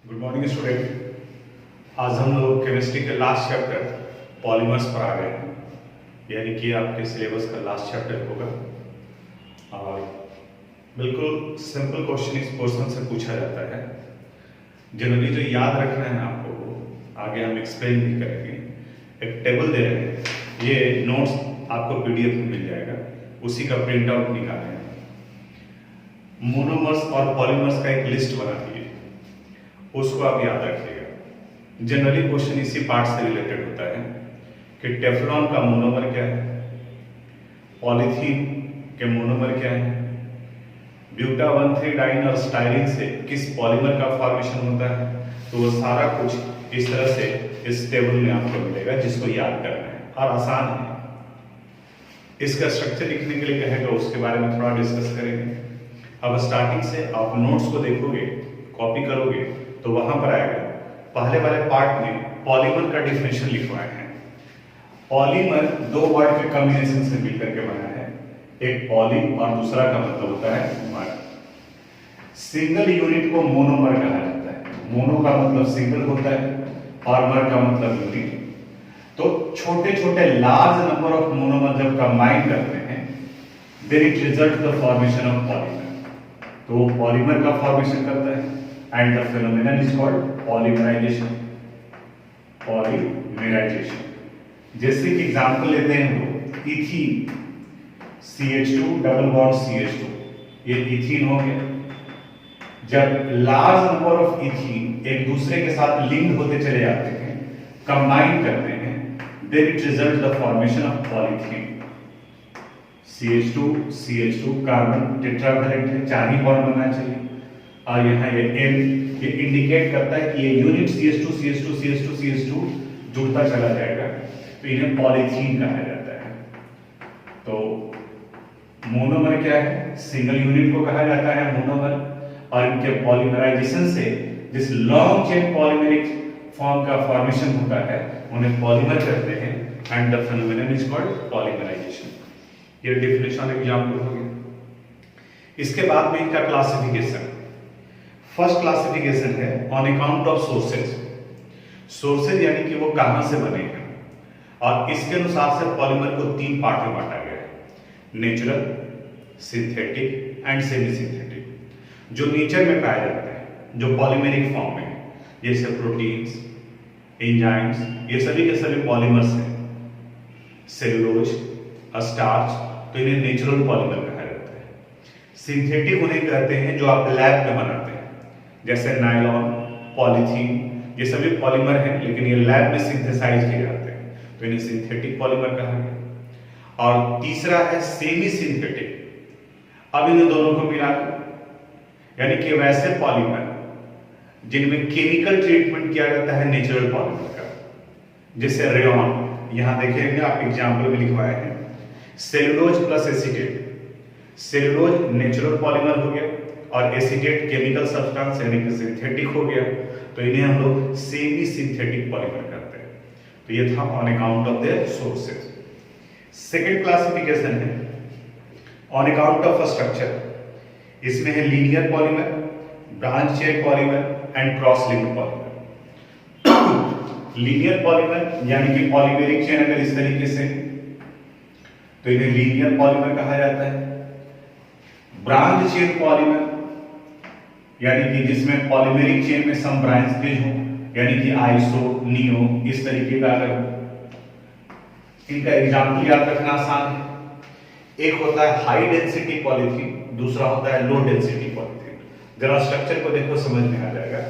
Good morning student. आज हम लोग केमिस्ट्री के लास्ट चैप्टर पॉलीमर्स पर आ गए हैं, यानी कि आपके सिलेबस का लास्ट चैप्टर होगा। और बिल्कुल सिंपल क्वेश्चन इस पोर्शन से पूछा जाता है। जनरली जो याद रखना है आपको, आगे हम एक्सप्लेन भी करेंगे। एक टेबल दे रहे हैं, ये नोट्स आपको पीडीएफ में मिल जाएगा, उसी का प्रिंट आउट निकालें। मोनोमर्स और पॉलीमर्स का एक लिस्ट बना दिए, उसको आप याद रखिएगा। जनरली क्वेश्चन इसी पार्ट से रिलेटेड होता है कि टेफ्लॉन का मोनोमर क्या है, पॉलीथीन के मोनोमर क्या है, ब्यूटा 1,3 डाइन और स्टाइरिन से किस पॉलीमर का फॉर्मेशन होता है। तो वो सारा कुछ इस तरह से इस टेबल में आपको मिलेगा, जिसको याद करना है और आसान है। इसका स्ट्रक्चर लिखने के लिए कहेगा, उसके बारे में थोड़ा डिस्कस करेंगे। अब स्टार्टिंग से आप नोट्स को देखोगे, कॉपी करोगे तो वहां पर आएगा। पहले वाले पार्ट में पॉलीमर का डिफिनेशन लिखवाए हैं। पॉलीमर दो वर्ड के कॉम्बिनेशन से मिलकर के बना है, एक पॉली और दूसरा का मतलब होता है मर। सिंगल यूनिट को मोनोमर कहा जाता है। मोनो का मतलब सिंगल होता है और मर का मतलब यूनिट। तो छोटे छोटे लार्ज नंबर ऑफ मोनोमर जब कंबाइन करते हैं, then it result the formation of polymer. तो वो पॉलीमर का फॉर्मेशन करता है and the phenomenon is called polymerization। Polymerization जैसे कि एग्जांपल लेते हैं हम लोग, ethene CH2 double bond CH2, ये इथीन हो गया। जब लार्ज नंबर ऑफ इथीन एक दूसरे के साथ लिंक होते चले जाते हैं, कंबाइन करते हैं, then it result the formation of polythene. CH2 carbon tetravalent है, 4 ही बॉन्ड बनना चाहिए। और यहाँ ये N, ये इंडिकेट करता है कि ये यूनिट CH2 जुड़ता चला जाएगा, तो इन्हें पॉलीथीन कहा जाता है। तो मोनोमर क्या है, सिंगल यूनिट को कहा जाता है मोनोमर। और इनके पॉलीमराइजेशन से जिस लॉन्ग चेन पॉलीमेरिक फॉर्म का फॉर्मेशन होता है, उन्हें पॉलीमर कहते हैं and the phenomenon is called polymerization। ये डेफिनेशन एग्जांपल हो गया। इसके बाद में इनका क्लासिफिकेशन। फर्स्ट क्लासिफिकेशन है on account of sources. Sources यानी कि वो कहां से बने हैं, और इसके अनुसार से पॉलीमर को 3 पार्ट में बांटा गया है, natural, synthetic and semi synthetic. जो नेचर में पाए जाते हैं, जो पॉलीमेरिक फॉर्म में है, जैसे प्रोटीन्स, एंजाइम्स, ये सभी के सभी पॉलीमर्स हैं। सेलुलोज, स्टार्च, तो इन्हें नेचुरल पॉलीमर कहा जाता है। सिंथेटिक उन्हें कहते हैं जो आप लैब में बनाते हैं, जैसे नायलॉन, पॉलीथीन, ये सभी पॉलीमर हैं, लेकिन ये लैब में सिंथेसाइज किए जाते हैं, तो इन्हें सिंथेटिक पॉलीमर कहा गया। और तीसरा है सेमी सिंथेटिक। अब इन दोनों को मिला, यानी कि वैसे पॉलीमर जिनमें केमिकल ट्रीटमेंट किया जाता है नेचुरल पॉलीमर का, जैसे रेयॉन, यहां देखेंगे आप एग्जाम्पल में लिखवाए हैं, cellulose plus acetate. Cellulose natural polymer हो गया और एसीटेट केमिकल सब्सटेंस यानी कि सिंथेटिक हो गया, तो इन्हें हम लोग सेमी सिंथेटिक पॉलीमर कहते हैं। तो ये था on account of their sources. Second classification है ऑन अकाउंट ऑफ स्ट्रक्चर। इसमें है linear polymer, branch chain polymer and cross linked polymer. Linear polymer यानी कि पॉलीमेरिक चेन अगर इस तरीके से, तो इन्हें लीनियर पॉलीमर कहा जाता है। ब्रांच चेन पॉलीमर यानी कि जिसमें पॉलीमेरिक चेन में सम ब्रांचेज हो, यानी कि आइसो, नियो, इस तरीके का अगर हो। इनका एग्जांपल याद रखना आसान है। एक होता है हाई डेंसिटी पॉलीथीन, दूसरा होता है लो डेंसिटी पॉलीथीन। जरा स्ट्रक्चर को देखो, समझ में आ जाएगा।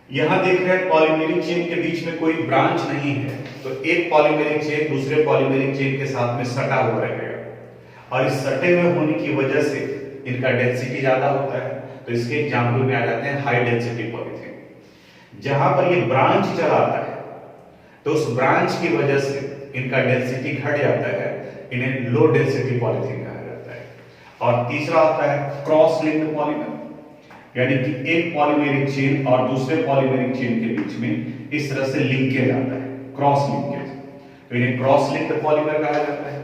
यहां देख रहे हैं पॉलीमेरिक चेन के बीच में कोई ब्रांच नहीं है, तो एक पॉलीमेरिक चेन दूसरे पॉलीमेरिक चेन के साथ में सटा हुआ रहेगा, और इस सटे हुए होने की वजह से इनका डेंसिटी ज्यादा होता है। तो इसके एग्जांपल में आ जाते हैं हाई डेंसिटी पॉलीथीन। जहां पर ये ब्रांच चलाता है, तो उस ब्रांच की वजह से इनका डेंसिटी घट जाता है, इन्हें लो डेंसिटी पॉलीथीन कहा जाता है। और तीसरा होता है क्रॉस लिंक्ड पॉलीमर, यानी कि एक पॉलीमेरिक चेन और दूसरे पॉलीमेरिक चेन के बीच में इस तरह से लिंकेज आता है, क्रॉस लिंकेज, तो इन्हें क्रॉस लिंक्ड पॉलीमर कहा जाता है।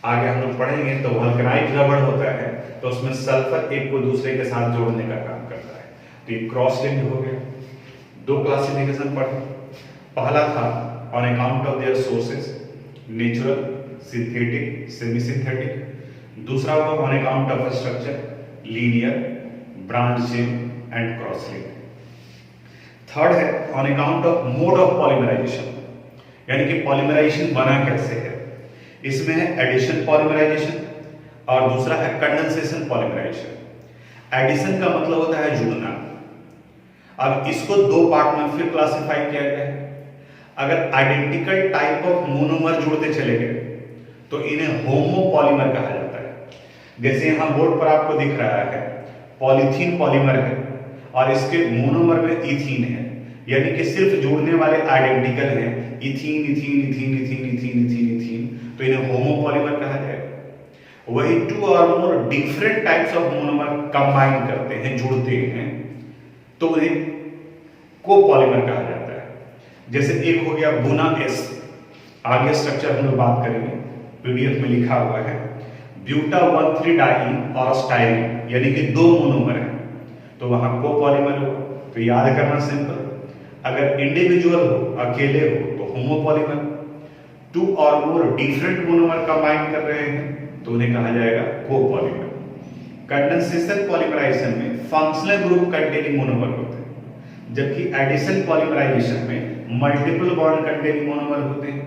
आगे हम लोग पढ़ेंगे तो वल्कनाइट रबड़ होता है, तो उसमें सल्फर एक को दूसरे के साथ जोड़ने का काम करता है, तो ये क्रॉस लिंक्ड हो गया। दो क्लासिफिकेशन पढ़े, पहला था on account of their sources, natural, synthetic, semi synthetic. दूसरा हुआ on account of structure, linear, branch chain and cross link. Third है on account of mode of polymerization, यानी कि पॉलीमराइजेशन बना कैसे है। इसमें है एडिशन पॉलीमराइजेशन और दूसरा है कंडेंसेशन पॉलीमराइजेशन। एडिशन का मतलब होता है जुड़ना। अब इसको दो पार्ट में फिर क्लासिफाई किया गया है। अगर आइडेंटिकल टाइप ऑफ मोनोमर जुड़ते चले गए तो इन्हें होमोपॉलीमर कहा जाता है। जैसे यहां बोर्ड पर आपको दिख रहा है पॉलीथीन पॉलीमर है और इसके मोनोमर में इथीन है, यानी कि सिर्फ जुड़ने वाले आइडेंटिकल हैं, ethene ethene ethene ethene ethene ethene ethene, तो इन्हें होमोपॉलीमर कहा जाएगा। वही टू और more different types of monomer combine करते हैं, जुड़ते हैं, तो उन्हें कोपॉलीमर कहा जाता है। जैसे एक हो गया बुना एस, आगे स्ट्रक्चर हम लोग बात करेंगे, पीडीएफ में लिखा हुआ है ब्यूटा 1,3 डाइन और स्टाइरिन, यानी कि दो मोनोमर है तो वहां कोपॉलीमर हो। तो याद करना सिंपल, अगर इंडिविजुअल हो, अकेले हो तो होमोपॉलीमर, टू और मोर डिफरेंट मोनोमर कंबाइन कर रहे हैं तो उन्हें कहा जाएगा कोपॉलीमर। कंडेंसेशन पॉलीमराइजेशन में फंक्शनल ग्रुप कंटेनिंग मोनोमर होते हैं, जबकि एडिशन पॉलीमराइजेशन में मल्टीपल बॉन्ड कंटेनिंग मोनोमर होते हैं।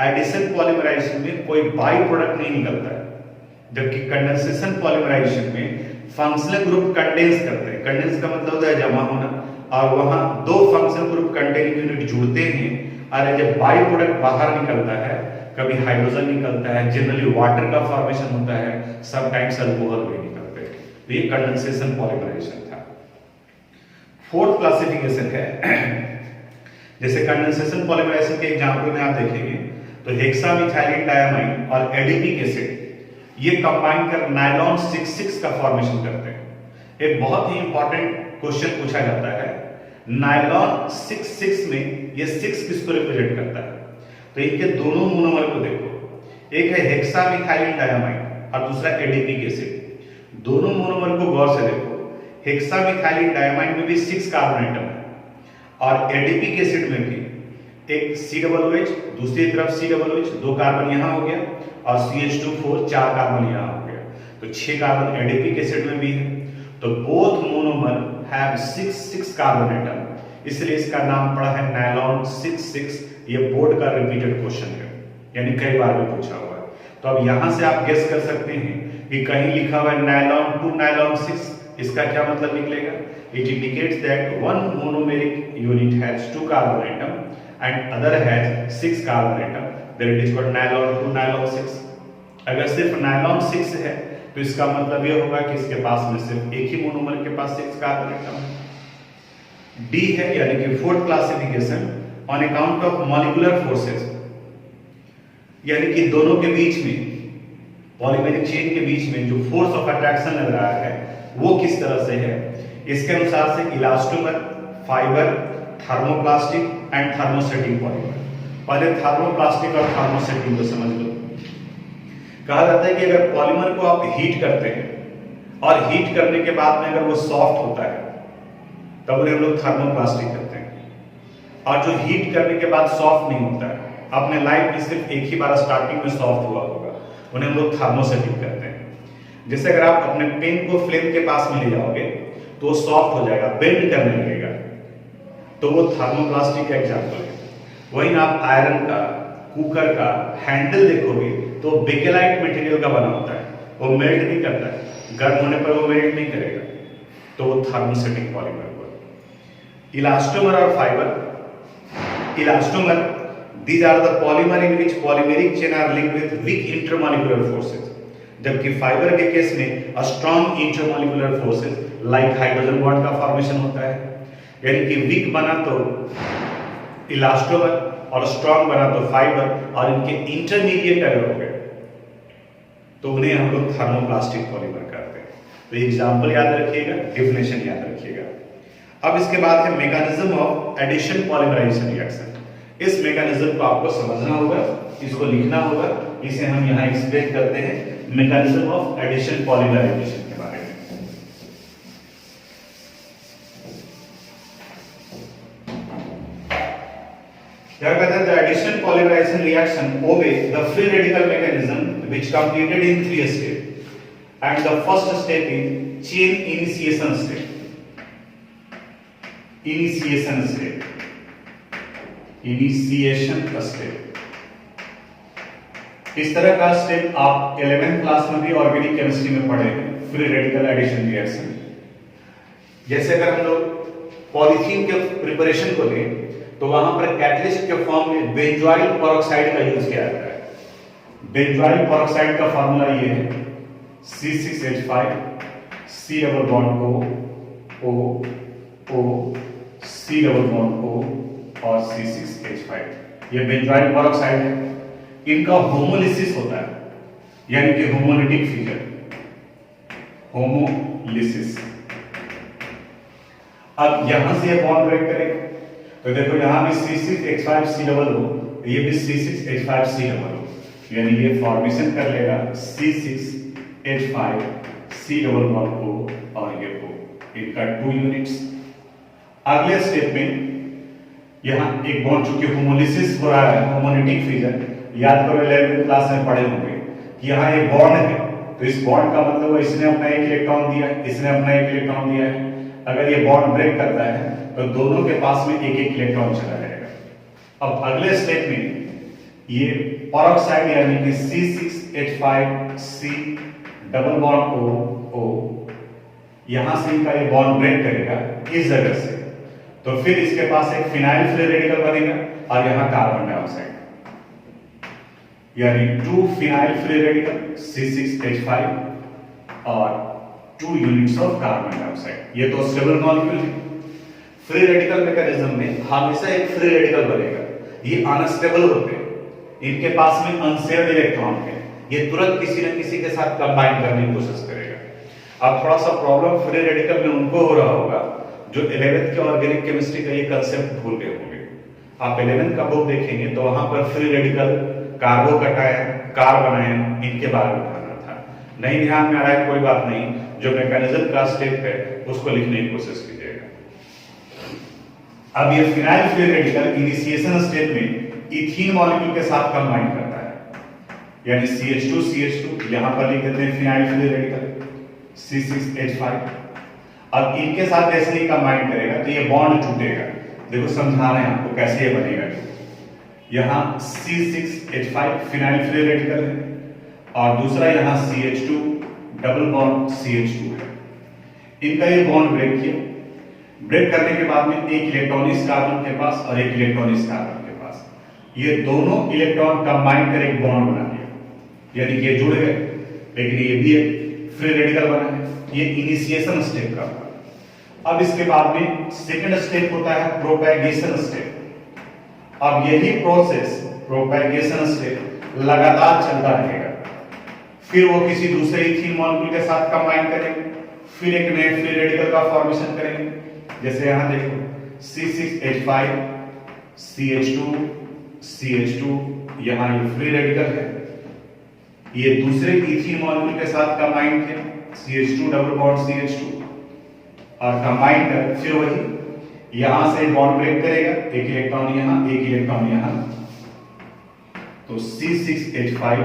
एडिशन पॉलीमराइजेशन में कोई बाई प्रोडक्ट नहीं निकलता है, जबकि कंडेंसेशन पॉलीमराइजेशन में फंक्शनल ग्रुप कंडेंस करते हैं। कंडेंस का मतलब होता है जमा होना, और वहां दो फंक्शनल ग्रुप कंटेनिंग यूनिट जुड़ते हैं और जब बाई प्रोडक्ट बाहर निकलता है, कभी हाइड्रोजन निकलता है, जनरली वाटर का फॉर्मेशन होता है, समटाइम्स अल्कोहल भी निकलते हैं। तो ये कंडेंसेशन पॉलीमराइजेशन था। फोर्थ क्लासिफिकेशन है जैसे कंडेंसेशन पॉलीमराइजेशन के एग्जांपल में आप देखेंगे तो हेक्सामिथाइलिन डायमाइन और एडिपिक एसिड ये कंबाइन कर नायलॉन 6,6 का फॉर्मेशन करते हैं। एक बहुत ही इंपॉर्टेंट क्वेश्चन पूछा जाता है, नायलॉन 6,6 में ये 6 किसको रिप्रेजेंट करता है? तो इनके दोनों मोनोमर को देखो, एक है हेक्सामिथाइलिन डायमाइन और दूसरा एडिपिक एसिड। दोनों मोनोमर को गौर से देखो, हेक्सामिथाइलिन डायमाइन में भी 6 कार्बन एटम है और एडिपिक एसिड में भी एक COOH, दूसरी तरफ COOH, 2 कार्बन यहां हो गया और CH2 4 कार्बन यहां हो गया, तो 6 कार्बन एडिपिक एसिड में भी है। तो both monomer have 6 carbon atom, इसलिए इसका नाम पड़ा है नायलॉन 6,6। ये बोर्ड का रिपीटेड क्वेश्चन है, यानी कई बार भी पूछा हुआ है। तो अब यहां से आप गेस कर सकते हैं कि कहीं लिखा हुआ है नायलॉन 2 नायलॉन 6, इसका क्या मतलब निकलेगा? It indicates that one monomeric unit has 2 carbon atom and other has 6 carbon atom, then it is called nylon 2 nylon 6। अगर सिर्फ nylon 6 है तो इसका मतलब यह होगा कि इसके पास में सिर्फ एक ही मोनोमर के पास 6 कार्बन एटम है। डी है यानी कि fourth classification on account of molecular forces, यानी कि दोनों के बीच में, पॉलीमेरिक चेन के बीच में जो फोर्स ऑफ अट्रैक्शन लग रहा है वो किस तरह से है। इसके अनुसार से elastomer, fibre, thermoplastic and thermosetting polymer. पहले थर्मोप्लास्टिक और थर्मोसेटिंग को समझ लो। कहा जाता है कि अगर पॉलीमर को आप हीट करते हैं और हीट करने के बाद में अगर वो सॉफ्ट होता है तब उन्हें हम लोग थर्मोप्लास्टिक कहते हैं, और जो हीट करने के बाद सॉफ्ट नहीं होता है, अपने लाइफ में सिर्फ एक ही बार स्टार्टिंग में सॉफ्ट हुआ होगा, उन्हें हम लोग थर्मोसेटिंग कहते हैं। जैसे अगर आप अपने पेन को फ्लेम के पास में ले जाओगे तो वो सॉफ्ट हो जाएगा, बेंड करने लगेगा, तो वो थर्मोप्लास्टिक का एग्जाम्पल है। वहीं आप आयरन का, कुकर का हैंडल देखोगे तो बेकेलाइट मटेरियल का बना होता है, वो मेल्ट नहीं करता है, गर्म होने पर वो मेल्ट नहीं करेगा, तो वो थर्मोसेटिक पॉलीमर हुआ। इलास्टोमर और fibre, elastomer these are the polymer in which polymeric chain are linked with weak intermolecular forces, जबकि फाइबर के केस में strong intermolecular forces like hydrogen bond का फॉर्मेशन होता है। यानी कि वीक बना तो इलास्टोमर और स्ट्रॉन्ग बना तो फाइबर, और इनके इंटरमीडिएट अगर हो गए तो उन्हें हम लोग थर्मोप्लास्टिक पॉलीमर कहते हैं। तो एग्जांपल याद रखिएगा, डेफिनेशन याद रखिएगा। अब इसके बाद है mechanism of addition polymerization reaction. इस मैकेनिज्म को आपको समझना होगा, इसको लिखना होगा, इसे हम यहां एक्सप्लेन करते हैं मैकेनिज्म ऑफ एडिशन पॉलीमराइजेशन के बारे में। addition reaction obey the free radical mechanism which completed in 3 steps, and the first step is chain initiation step. Initiation step. इस तरह का स्टेप आप 11th क्लास में भी ऑर्गेनिक केमिस्ट्री में पढ़े हैं, फ्री रेडिकल एडिशन रिएक्शन। जैसे अगर हम लोग पॉलीथीन के प्रिपरेशन को लें तो वहां पर कैटलिस्ट के फॉर्म में बेंजोइल पेरोक्साइड का यूज किया जाता है। बेंजोइल पेरोक्साइड का फार्मूला ये है C6H5 C double bond O O C double bond O और C6H5। ये बेंजोइल पेरोक्साइड है। इनका होमोलिसिस होता है, यानी कि होमोलिटिक फिगर, होमोलिसिस। अब यहां से ये बॉन्ड ब्रेक करेगा तो देखो यहां भी C6H5 C डबल O, ये भी C6H5 C डबल O, यानी ये फॉर्मेशन कर लेगा C6H5 C double bond O और ये O, इनका 2 यूनिट्स। अगले स्टेप में यहां एक बॉन्ड, चूंकि होमोलिसिस हो रहा है, होमोलिटिक फिगर, याद करो 11th क्लास में पढ़े होंगे कि यहाँ एक बॉन्ड है, तो इस बॉन्ड का मतलब इसने अपना एक इलेक्ट्रॉन दिया है, इसने अपना एक इलेक्ट्रॉन दिया है। अगर ये बॉन्ड ब्रेक करता है तो दोनों के पास में एक एक इलेक्ट्रॉन चला जाएगा। अब अगले स्टेप में ये पेरोक्साइड यानी कि C6H5 C double bond O यहां से इनका ये बॉन्ड ब्रेक करेगा इस जगह से, तो फिर इसके पास एक फिनाइल फ्री रेडिकल बनेगा और यहां कार्बन डाइऑक्साइड, यानी 2 फिनाइल फ्री रेडिकल C6H5 और 2 यूनिट्स ऑफ कार्बन डाइऑक्साइड। ये तो स्टेबल मॉलिक्यूल है। फ्री रेडिकल मैकेनिज्म में हमेशा एक फ्री रेडिकल बनेगा। ये अनस्टेबल होते हैं, इनके पास में अनसेयर्ड इलेक्ट्रॉन है, ये तुरंत किसी न किसी के साथ कंबाइन करने की कोशिश करेगा। अब थोड़ा सा प्रॉब्लम फ्री रेडिकल में उनको हो रहा होगा जो 11th के ऑर्गेनिक केमिस्ट्री का ये कंसेप्ट भूल गए होंगे। आप 11th का बुक देखेंगे तो वहां पर फ्री रेडिकल, कार्बोकटायन, कार्बनायन, इनके बारे में पढ़ना था। नहीं ध्यान में आ रहा है कोई बात नहीं, जो मैकेनिज्म का स्टेप है उसको लिखने की कोशिश कीजिएगा। अब ये phenyl free radical initiation step में इथीन मॉलिक्यूल के साथ कंबाइन करता है, यानी CH2 यहां पर लिख देते हैं फिनाइल फ्री रेडिकल C6H5। अब इनके साथ जैसे ही कंबाइन करेगा तो ये बॉन्ड टूटेगा। देखो समझा रहे हैं आपको कैसे ये बनेगा। यहां C6H5 फिनाइल फ्री रेडिकल है और दूसरा यहां CH2 डबल बॉन्ड CH2 है। इनका ये बॉन्ड ब्रेक किया। ब्रेक करने के बाद में एक इलेक्ट्रॉन इस कार्बन के पास और एक इलेक्ट्रॉन इस कार्बन के पास, ये दोनों इलेक्ट्रॉन कंबाइन कर एक बॉन्ड बना दिया, यानी कि ये जुड़ गए, लेकिन ये भी एक फ्री रेडिकल बना है। ये इनिशिएशन स्टेप का। अब इसके बाद में सेकंड स्टेप होता है प्रोपैगेशन स्टेप। अब यही प्रोसेस, प्रोपैगेशन स्टेप, लगातार चलता रहेगा। फिर वो किसी दूसरे इथीन मॉलिक्यूल के साथ कंबाइन करेंगे, फिर एक नए फ्री रेडिकल का फॉर्मेशन करेंगे। जैसे यहां देखो C6H5 CH2 यहां ये फ्री रेडिकल है, ये दूसरे इथीन मॉलिक्यूल के साथ कंबाइन किया CH2 डबल बॉन्ड CH2 और कंबाइन कर फिर वही यहां से बॉन्ड ब्रेक करेगा, एक इलेक्ट्रॉन यहां, एक इलेक्ट्रॉन यहां, तो C6H5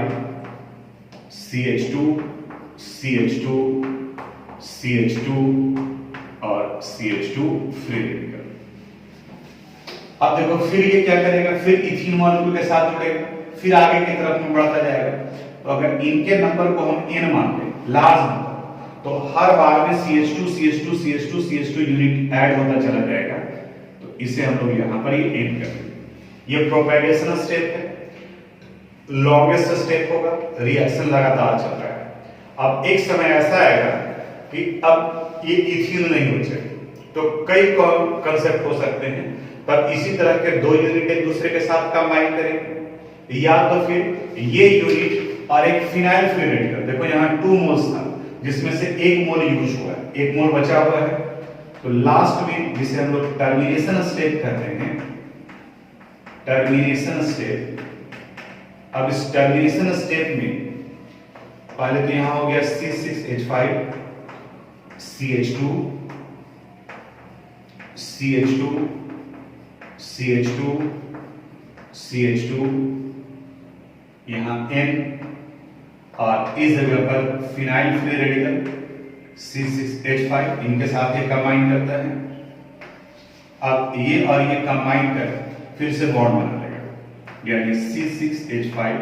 CH2 और CH2 फ्री रेडिकल। अब देखो फिर ये क्या करेगा, फिर इथीन मॉलिक्यूल के साथ जुड़ेगा, फिर आगे की तरफ में बढ़ता जाएगा। तो अगर इनके नंबर को हम n मान लें, लार्ज नंबर, तो हर बार में CH2 यूनिट ऐड होता चला जाएगा। तो इसे हम लोग यहां पर ये n कर देंगे। ये प्रोपैगेशन स्टेप है, लॉन्गेस्ट स्टेप होगा, रिएक्शन लगातार चल रहा है। अब एक समय ऐसा आएगा कि अब ये इथीन नहीं बचे, तो कई कंसेप्ट हो सकते हैं। तब इसी तरह के 2 यूनिट एक दूसरे के साथ कंबाइन करेंगे, या तो फिर ये यूनिट और एक फिनाइल फ्री रेडिकल। देखो यहाँ 2 मोल्स था जिसमें से 1 मोल यूज हुआ है, 1 मोल बचा हुआ है। तो लास्ट में जिसे हम लोग टर्मिनेशन स्टेप कहते हैं, टर्मिनेशन स्टेप। अब इस टर्मिनेशन स्टेप में पहले तो यहां हो गया C6H5 CH2 CH2 CH2 CH2 यहाँ N और इस जगह पर फिनाइल फ्री रेडिकल C6H5 इनके साथ ये कंबाइन करता है। अब ये और ये कंबाइन कर फिर से बॉन्ड बना लेगा, यानी C6H5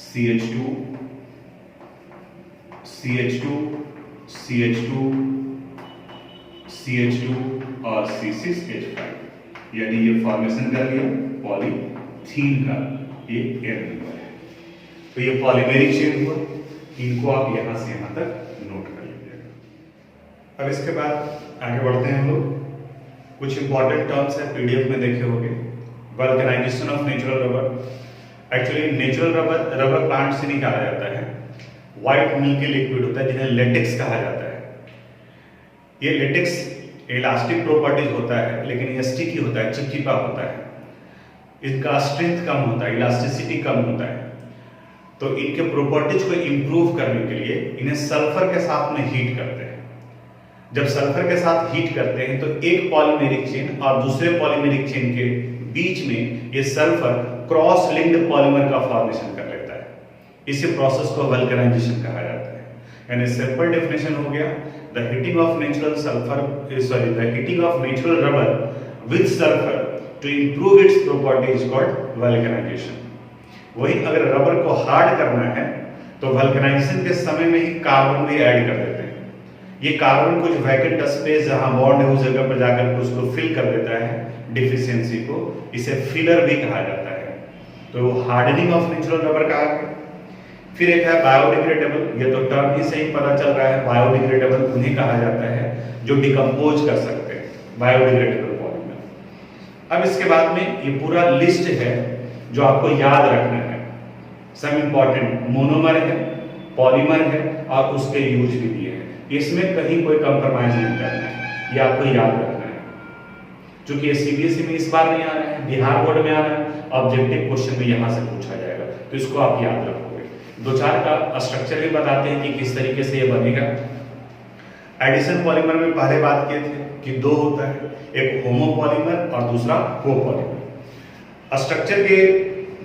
CH2 CH2 CH2 CH2 और C6H5, यानी ये फॉर्मेशन कर लिया पॉलीथीन का, ये N नंबर है। तो ये पॉलीमेरिक चेन हुआ, इनको आप यहां से यहां तक नोट कर लीजिएगा। अब इसके बाद आगे बढ़ते हैं हम लोग। कुछ इंपॉर्टेंट टर्म्स है, पीडीएफ में देखे होंगे। Vulcanization of natural rubber. Actually natural rubber plant से निकाला जाता है। व्हाइट मिल्की लिक्विड होता है जिन्हें लेटेक्स कहा जाता है। ये लेटेक्स इलास्टिक प्रॉपर्टीज होता है, लेकिन ये स्टिकी होता है, चिपचिपा होता है। इनका स्ट्रेंथ कम होता है, इलास्टिसिटी कम होता है। तो इनके प्रॉपर्टीज को इंप्रूव करने के लिए इन्हें सल्फर के साथ में हीट करते हैं। जब सल्फर के साथ हीट करते हैं तो एक पॉलीमेरिक चेन और दूसरे पॉलीमेरिक चेन के बीच में ये सल्फर क्रॉस लिंक्ड पॉलीमर का फॉर्मेशन कर लेता है। इसी प्रोसेस को वल्कनाइजेशन कहा जाता है। यानी सिंपल डेफिनेशन हो गया, the heating of natural rubber with sulphur to improve its property is called vulcanization. वही अगर रबर को हार्ड करना है तो वल्कनाइजेशन के समय में ही कार्बन भी ऐड कर देते हैं। ये कार्बन कुछ वैकेंट स्पेस जहां बॉन्ड है उस जगह पर जाकर के उसको फिल कर देता है, डिफिशियंसी को। इसे फिलर भी कहा जाता है। तो हार्डनिंग ऑफ नेचुरल रबर कहा गया। फिर एक है बायोडिग्रेडेबल। ये तो टर्म ही से ही पता चल रहा है, बायोडिग्रेडेबल उन्हें कहा जाता है जो डिकम्पोज कर सकते हैं, बायोडिग्रेडेबल पॉलीमर। अब इसके बाद में ये पूरा लिस्ट है जो आपको याद रखना है। सब इंपॉर्टेंट मोनोमर है, पॉलीमर है और उसके यूज भी दिए हैं। इसमें कहीं कोई कंप्रोमाइज नहीं करना है, ये आपको याद रखना है। क्योंकि ये सीबीएसई में इस बार नहीं आ रहा है, बिहार बोर्ड में आ रहा है, ऑब्जेक्टिव क्वेश्चन में यहां से पूछा जाएगा, तो इसको आप याद रखोगे। दो चार का स्ट्रक्चर भी बताते हैं कि किस तरीके से ये बनेगा। एडिशन पॉलीमर में पहले बात किए थे कि दो होता है, एक होमो पॉलीमर और दूसरा कोपॉलीमर। स्ट्रक्चर के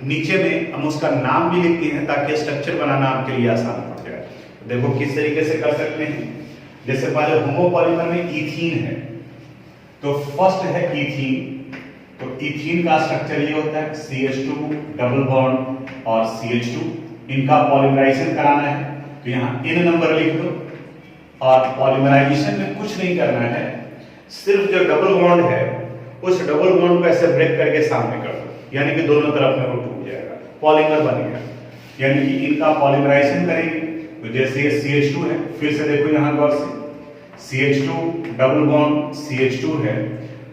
नीचे में हम उसका नाम भी लिखते हैं ताकि स्ट्रक्चर बनाना आपके लिए आसान पड़ जाए। देखो किस तरीके से कर सकते हैं। जैसे पहले होमो पॉलीमर में इथीन है, तो फर्स्ट है इथीन। तो इथीन का स्ट्रक्चर ये होता है CH2 डबल बॉन्ड और CH2। इनका पॉलीमराइजेशन कराना है तो यहाँ N नंबर लिख दो। और पॉलीमराइजेशन में कुछ नहीं करना है, सिर्फ जो डबल बॉन्ड है उस डबल बॉन्ड को ऐसे ब्रेक करके सामने कर दो, यानी कि दोनों तरफ में वो टूट जाएगा, पॉलीमर बन गया। यानी कि इनका पॉलीमराइजेशन करेंगे तो जैसे ये CH2 है, फिर से देखो यहाँ गौर से CH2 डबल बॉन्ड CH2 है,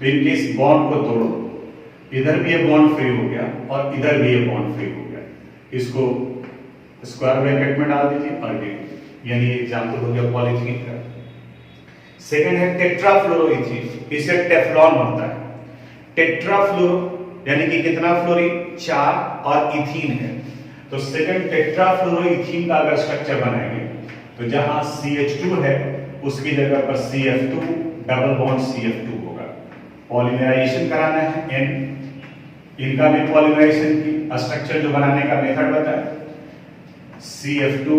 तो इनके इस बॉन्ड को तोड़ो, इधर भी ये बॉन्ड फ्री हो गया और इधर भी ये बॉन्ड फ्री हो गया। इसको स्क्वायर ब्रैकेट में डाल दीजिए और ये यानी एग्जांपल हो गया पॉलीथीन का। सेकंड है टेट्राफ्लोरोइथीन, इससे टेफ्लॉन बनता है। टेट्राफ्लोरो यानी कि कितना फ्लोरीन, 4 और इथीन है, तो सेकंड टेट्राफ्लोरोइथीन का अगर स्ट्रक्चर बनाएंगे तो जहां CH2 है उसकी जगह पर CF2 डबल बॉन्ड CF2 होगा। पॉलीमराइजेशन कराना है N, इनका भी पॉलीमराइजेशन की स्ट्रक्चर जो बनाने का मेथड बताया, CF2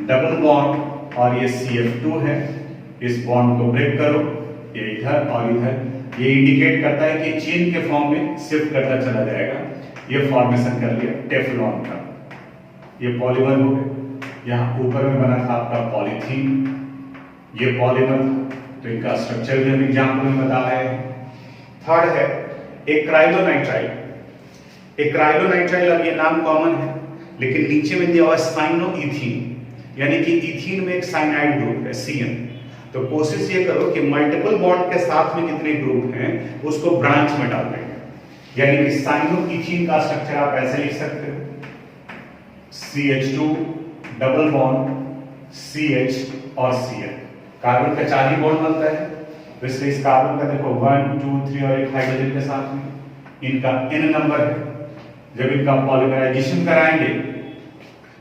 डबल बॉन्ड और ये CF2 है, इस बॉन्ड को ब्रेक करो, ये इधर और इधर, ये इंडिकेट करता है कि चेन के फॉर्म में शिफ्ट करता चला जाएगा। ये फॉर्मेशन कर लिया टेफ्लॉन का, ये पॉलीमर हो गया। यहाँ ऊपर में बना था आपका पॉलीथीन, ये पॉलीमर था, तो इनका स्ट्रक्चर भी हम एग्जाम्पल में बता रहे हैं। थर्ड है एक्राइलोनाइट्राइल। एक्राइलोनाइट्राइल, अब ये नाम कॉमन है लेकिन नीचे में दिया हुआ साइनोइथीन, यानी कि इथीन में एक साइनाइड ग्रुप है CN। तो कोशिश ये करो कि मल्टीपल बॉन्ड के साथ में जितने ग्रुप हैं उसको ब्रांच में डाल देंगे, यानी कि साइनोइथीन का स्ट्रक्चर आप ऐसे लिख सकते हो, CH2 डबल बॉन्ड CH और CN। कार्बन का 4 ही बॉन्ड बनता है, तो इसलिए इस कार्बन का देखो 1 2 3 और एक हाइड्रोजन के साथ में, इनका N नंबर है। जब इनका पॉलीमराइजेशन कराएंगे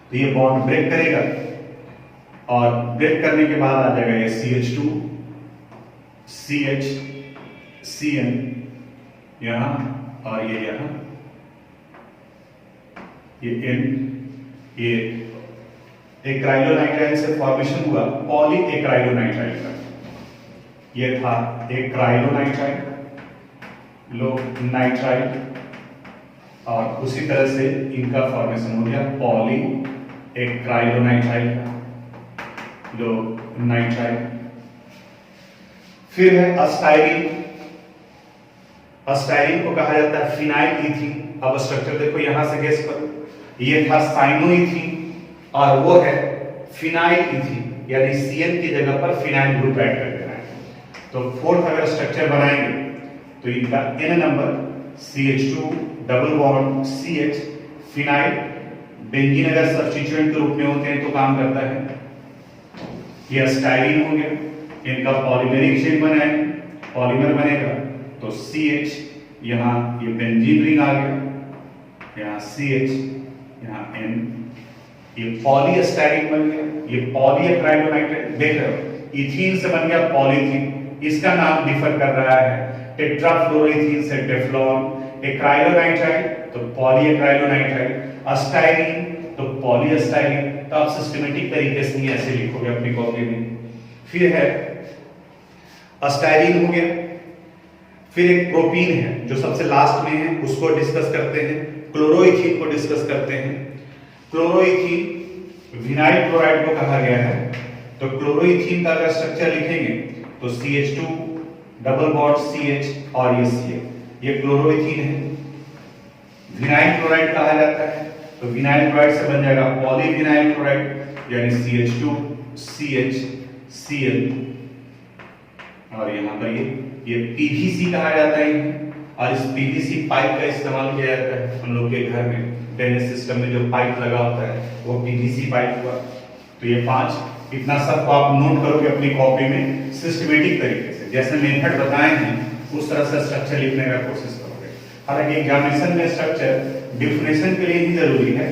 तो ये बॉन्ड ब्रेक करेगा और ब्रेक करने के बाद आ जाएगा ये CH2 CH CN यहां और ये यहां, ये N, ये एक्राइलोनाइट्राइल से फॉर्मेशन हुआ पॉली एक्राइलोनाइट्राइल का। ये था एक्राइलोनाइट्राइल, लो नाइट्राइल, और उसी तरह से इनका फॉर्मेशन हो गया पॉली एक्राइलोनाइट्राइल का, लो नाइट्राइल। फिर है अस्टाइरिन। अस्टाइरिन को कहा जाता है फिनाइल ईथीन। अब स्ट्रक्चर देखो यहां से गेस करो, ये था साइनोइथीन और वो है फिनाइल ईथीन, यानी CN की जगह पर फिनाइल ग्रुप ऐड कर देना है। तो फोर्थ अगर स्ट्रक्चर बनाएंगे तो इनका N number CH2 double bond CH, phenyl benzene अगर सब्स्टिट्यूएंट के रूप में होते हैं तो काम करता है। ये स्टाइरिन हो गया, इनका पॉलीमेरिक चेन बनाएंगे, पॉलीमर बनेगा तो CH, यहाँ ये बेंजीन रिंग आ गया, यहाँ CH, यहाँ N, ये पॉलीएस्टाइरिन बन गया, ये पॉलीएक्राइलोनाइट्राइल। देख रहे हो इथीन से बन गया पॉलीथीन, इसका नाम डिफर कर रहा है टेट्राफ्लोरोइथीन से टेफ्लॉन, एक्राइलोनाइट्राइल तो पॉलीएक्राइलोनाइट्राइल, अस्टाइरिन तो पॉलीएस्टाइरिन। तो आप सिस्टमेटिक तरीके से ऐसे लिखोगे अपनी कॉपी में। फिर है अस्टाइरिन हो गया, फिर एक प्रोपीन है जो सबसे लास्ट में है, उसको डिस्कस करते हैं। क्लोरोइथीन को डिस्कस करते हैं। क्लोरोइथीन विनाइल क्लोराइड को कहा गया है, तो क्लोरोइथीन का अगर स्ट्रक्चर लिखेंगे तो CH2 डबल बॉन्ड CH और ये CH, ये क्लोरोइथीन है। विनाइल क्लोराइड कहा जाता है, तो विनाइल क्लोराइड से बन जाएगा पॉलीविनाइल क्लोराइड, यानी CH2 CH Cl, और यहाँ पर ये PVC कहा जाता है, और इस PVC पाइप का इस्तेमाल किया जाता है हम लोग के घर में। ड्रेनेज सिस्टम में जो पाइप लगा होता है वो PVC पाइप हुआ। तो ये 5, इतना सब को आप नोट करोगे अपनी कॉपी में सिस्टमेटिक तरीके से, जैसे मेथड बताए हैं उस तरह से स्ट्रक्चर लिखने का कोशिश करोगे। हालांकि एग्जामिनेशन में स्ट्रक्चर डिफिनेशन के लिए ही जरूरी है,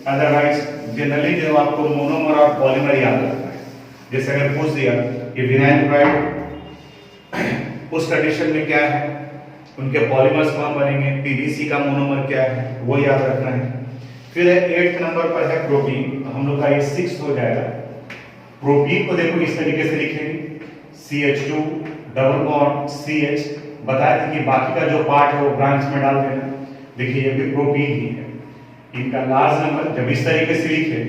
अदरवाइज जनरली जो आपको मोनोमर और पॉलीमर याद रखना है। जैसे अगर पूछ दिया कि विनाइल क्लोराइड उस कंडीशन में क्या है, उनके पॉलीमर्स कौन बनेंगे, PVC का मोनोमर क्या है, वो याद रखना है। फिर 8th नंबर पर है प्रोटीन, हम लोग का ये 6th हो जाएगा। प्रोटीन को देखो इस तरीके से लिखेंगे, CH2 डबल बॉन्ड CH, बताया था कि बाकी का जो पार्ट है वो ब्रांच में डाल देना। देखिए ये भी प्रोटीन ही है। इनका लास्ट नंबर जब इस तरीके से लिखे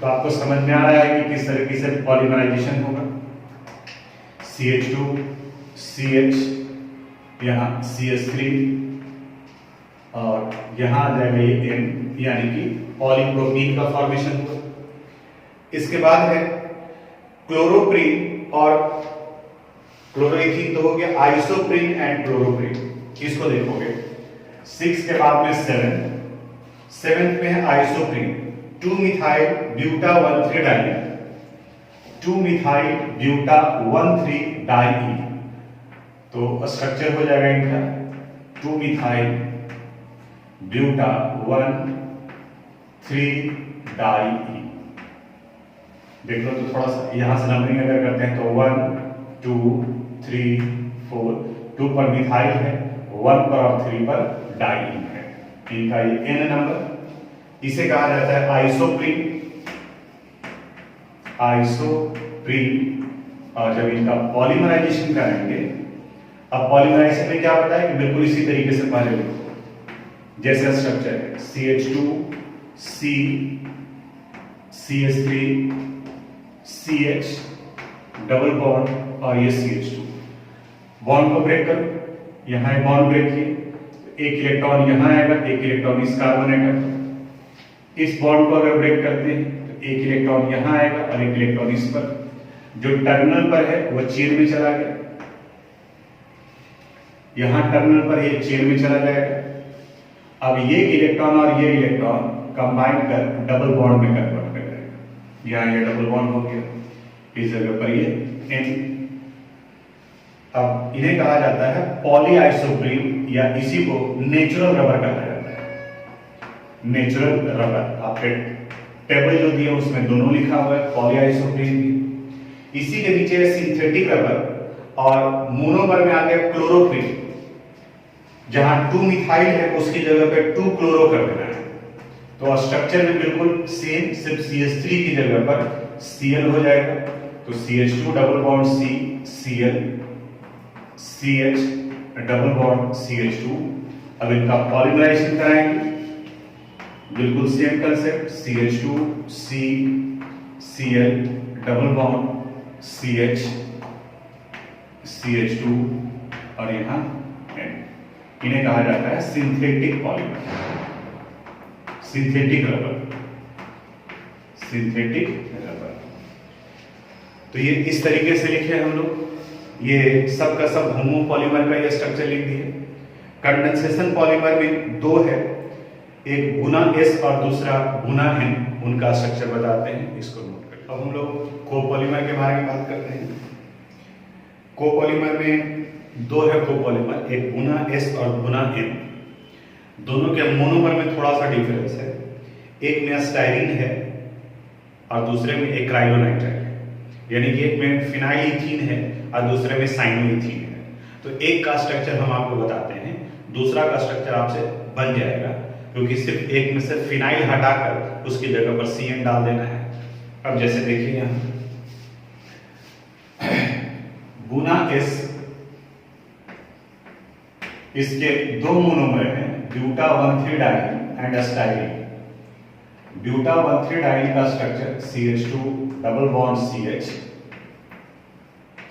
तो आपको समझ में आ रहा है कि किस तरीके से पॉलीमराइजेशन होगा। CH2 CH, यहाँ CH3 और यहाँ आ जाएगा ये N, यानी कि पॉलीप्रोपीन का फॉर्मेशन हुआ। इसके बाद है क्लोरोप्रीन और क्लोरोइथीन, तो हो गया आइसोप्रीन एंड क्लोरोप्रीन। इसको देखोगे 6 के बाद में 7th में है isoprene, two methyl buta 1,3 di, two methyl buta 1,3 di. तो स्ट्रक्चर हो जाएगा इनका 2-मिथाइल ब्यूटा 1,3 डाई। देख लो तो थोड़ा सा यहां से नंबरिंग अगर करते हैं तो 1 2 3 4, 2 पर मिथाइल है, 1 पर और 3 पर डाई है। इनका ये N नंबर, इसे कहा जाता है आइसोप्रीन। आइसोप्रीन, और जब इनका पॉलीमराइजेशन करेंगे, अब पॉलीमराइजेशन में क्या होता है कि बिल्कुल इसी तरीके से पहले लिखो जैसे स्ट्रक्चर है, CH2 C CH3 CH double bond और ये CH2। बॉन्ड को ब्रेक करो, यहाँ बॉन्ड ब्रेक किए, एक इलेक्ट्रॉन यहाँ आएगा, एक इलेक्ट्रॉन इस कार्बन एटम। इस बॉन्ड को अगर ब्रेक करते हैं तो एक इलेक्ट्रॉन यहाँ आएगा और एक इलेक्ट्रॉन इस पर, जो टर्मिनल पर है वो चेन में चला गया, यहाँ टर्मिनल पर ये चेन में चला जाएगा। अब ये इलेक्ट्रॉन और ये इलेक्ट्रॉन कंबाइन कर डबल बॉन्ड में कन्वर्ट कर जाएगा। यहाँ ये डबल बॉन्ड हो गया, इस जगह पर ये N। अब इन्हें कहा जाता है पॉलीआइसोप्रीन, या इसी को नेचुरल रबर कहा जाता है। नेचुरल रबर आपके टेबल जो दिया उसमें दोनों लिखा हुआ है, पॉलीआइसोप्रीन भी। इसी के नीचे सिंथेटिक रबर, और मोनोमर में आ गया क्लोरोप्रीन। जहां 2-मिथाइल है उसकी जगह पे 2 क्लोरो कर देना है, तो स्ट्रक्चर में बिल्कुल सेम, सिर्फ CH3 की जगह पर Cl हो जाएगा। तो CH2 double bond C, Cl, CH double bond CH2। अब इनका पॉलीमराइजेशन कराएंगे, बिल्कुल same concept, CH2 C, Cl double bond CH, CH2 और यहां N। इन्हें कहा जाता है synthetic polymer, synthetic rubber, synthetic rubber. तो ये इस तरीके से लिखे हम लोग, ये सब का सब होमोपॉलीमर का ये स्ट्रक्चर लिख दिए। कंडेंसेशन पॉलीमर में दो है, एक गुना S और दूसरा गुना N, उनका स्ट्रक्चर बताते हैं, इसको नोट करें। अब हम लोग कोपॉलीमर के बारे में बात करते हैं। कोपॉलीमर में दो है कोपॉलीमर, एक गुना S और गुना N। दोनों के मोनोमर में थोड़ा सा डिफरेंस है, एक में स्टाइरिन है और दूसरे में एक्राइलोनाइट्राइल है, यानी कि एक में फिनाइल इथीन है और दूसरे में साइनोइथीन है। तो एक का स्ट्रक्चर हम आपको बताते हैं, दूसरा का स्ट्रक्चर आपसे बन जाएगा, क्योंकि सिर्फ एक में से फिनाइल हटाकर उसकी जगह पर CN डाल देना है। अब जैसे देखिए यहां गुना S, इसके दो मोनोमर हैं, buta 1,3 diene and styrene. Buta 1,3 diene का structure CH2 double bond CH,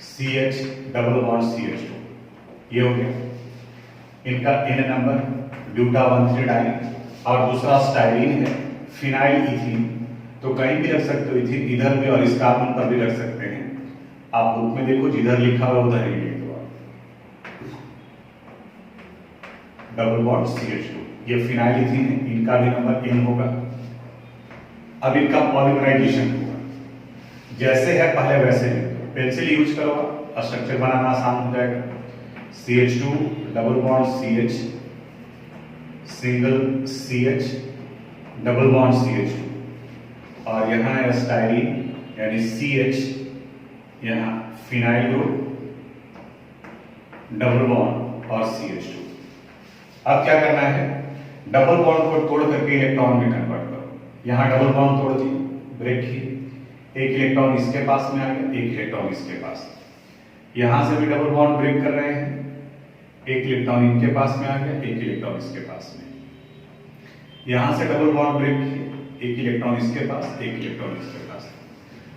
CH double bond CH2, ये हो गया इनका N नंबर, ब्यूटा 1,3 डाइन। और दूसरा स्टाइरिन है, फिनाइल इथीन। तो कहीं भी रख सकते हो इथीन, इधर भी और इस कार्बन पर भी रख सकते हैं। आप बुक में देखो, जिधर लिखा हुआ उधर ही लिख दो, डबल बॉन्ड CH2, ये फिनाइल इथीन है, इनका भी नंबर N होगा। अब इनका पॉलीमराइजेशन होगा, जैसे है पहले वैसे लिख दो, पेंसिल यूज करो और स्ट्रक्चर बनाना आसान हो जाएगा। CH2 double bond CH, single CH double bond CH2, और यहाँ है स्टाइरिन यानी CH, यहाँ फिनाइल ग्रुप डबल बॉन्ड और CH2। अब क्या करना है, डबल बॉन्ड को तोड़ करके इलेक्ट्रॉन में कन्वर्ट करो। यहाँ डबल बॉन्ड तोड़ दिए, ब्रेक किए, एक इलेक्ट्रॉन इसके पास में आ गया, एक इलेक्ट्रॉन इसके पास। यहां से भी डबल बॉन्ड ब्रेक कर रहे हैं, एक इलेक्ट्रॉन इनके पास में आ गया, एक इलेक्ट्रॉन इसके पास में। यहां से डबल बॉन्ड ब्रेक किए, एक इलेक्ट्रॉन इसके पास, एक इलेक्ट्रॉन इसके पास।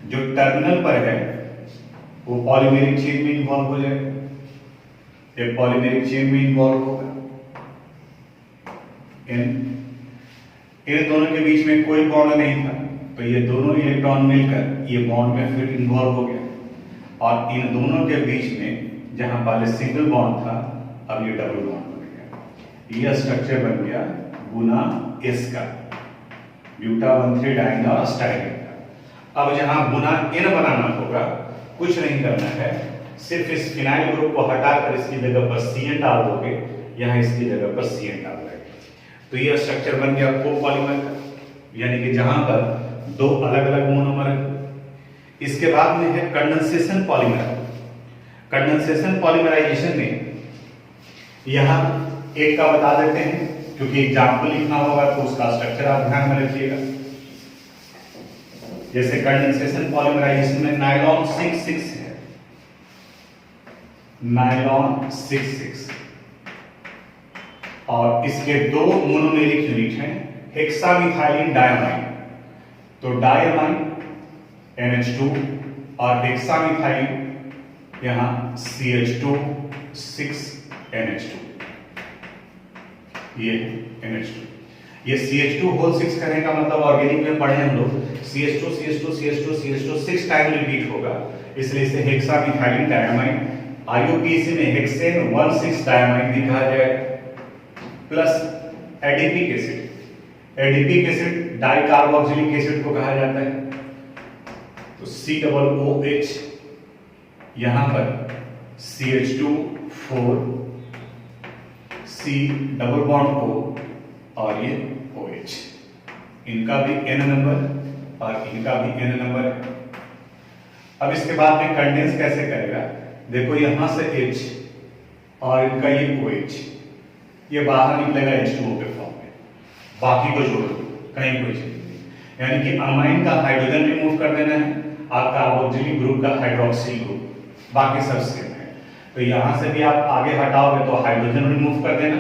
जो टर्मिनल पर है वो पॉलीमेरिक चेन में इन्वॉल्व हो जाएगा, एक पॉलीमेरिक चेन में इन्वॉल्व होगा। इन दोनों के बीच में कोई बॉन्ड नहीं था, तो ये दोनों इलेक्ट्रॉन मिलकर ये बॉन्ड में फिर इन्वॉल्व हो गया, और इन दोनों के बीच में जहां पहले सिंगल बॉन्ड था, अब ये डबल बॉन्ड बन गया। ये स्ट्रक्चर बन गया गुना S का, ब्यूटा 1,3 डाइन और स्टाइरिन का। अब जहां गुना N बनाना होगा, कुछ नहीं करना है, सिर्फ इस फिनाइल ग्रुप को हटाकर इसकी जगह पर CN डाल दोगे, यहां इसकी जगह पर CN डाल दोगे। तो ये स्ट्रक्चर बन गया कोपॉलीमर का, यानी कि जहां पर दो अलग अलग मोनोमर है। इसके बाद में है कंडेंसेशन पॉलीमर। कंडेंसेशन पॉलीमराइजेशन में यहां एक का बता देते हैं, क्योंकि एग्जाम्पल लिखना होगा तो उसका स्ट्रक्चर आप ध्यान में रखिएगा। जैसे कंडेंसेशन पॉलीमराइजेशन में नायलॉन 6,6 है, नायलॉन 6,6, और इसके दो मोनोमेरिक यूनिट हैं, हेक्सामिथाइलिन डायमाइन। तो डायमाइन NH2 और हेक्सामिथाइलिन यहां CH2 6NH2, ये NH2। ये CH2 होल 6 करने का मतलब ऑर्गेनिक में पढ़े हम लोग, CH2 CH2 CH2 CH2 6 time repeat होगा, इसलिए इसे हेक्सामिथाइलिन डायमाइन, IUPAC में हेक्सेन 1,6 डायमाइन भी कहा जाएगा, plus adipic acid. Adipic acid dicarboxylic acid को कहा जाता है। तो COOH, यहां पर CH2 4, C double bond O और ये OH, इनका भी N नंबर और इनका भी N नंबर है। अब इसके बाद में कंडेंस कैसे करेगा, देखो यहां से H और इनका ये OH, ये बाहर निकलेगा H2O के फॉर्म में, बाकी को जोड़ दो, कहीं कोई चीज नहीं, यानी कि अमाइन का हाइड्रोजन रिमूव कर देना है, आप कार्बोक्सिलिक ग्रुप का हाइड्रोक्सिल ग्रुप, बाकी सब सेम है। तो यहाँ से भी आप आगे हटाओगे तो हाइड्रोजन रिमूव कर देना,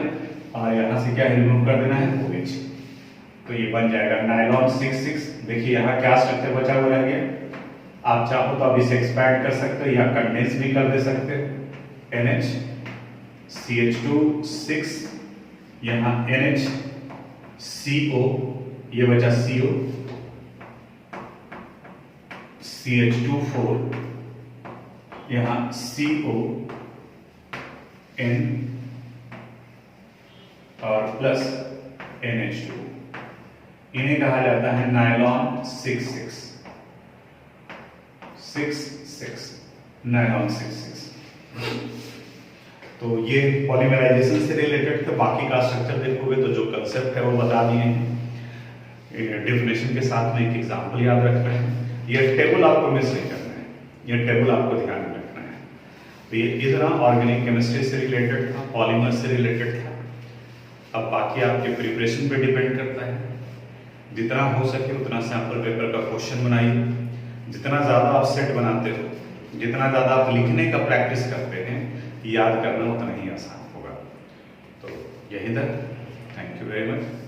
और यहाँ से क्या रिमूव कर देना है, OH। तो ये बन जाएगा नायलॉन 66। देखिए यहाँ क्या स्ट्रक्चर बचा हुआ रह गया, आप चाहो तो अब इसे एक्सपैंड कर सकते हो या कंडेंस भी कर दे सकते हो। NH CH2 6, यहाँ NH CO, ये बचा CO, CH2 4, यहाँ CO N और प्लस NH2, इन्हें कहा जाता है नायलॉन 66 नायलॉन 66। तो ये पॉलीमराइजेशन से रिलेटेड थे, बाकी का स्ट्रक्चर देखोगे तो जो कंसेप्ट है वो बता दिए हैं। डेफिनेशन के साथ में एक एग्जांपल याद रखना है, ये टेबल आपको मिस नहीं करना है, ये टेबल आपको ध्यान में रखना है। तो ये इतना ऑर्गेनिक केमिस्ट्री से रिलेटेड था, पॉलीमर से रिलेटेड था। अब बाकी आपके प्रिपरेशन पे डिपेंड करता है, जितना हो सके उतना सैंपल पेपर का क्वेश्चन बनाइए। जितना ज़्यादा आप सेट बनाते हो, जितना ज़्यादा आप लिखने का प्रैक्टिस करते हैं, याद करना उतना ही आसान होगा। तो यही था, थैंक यू वेरी मच।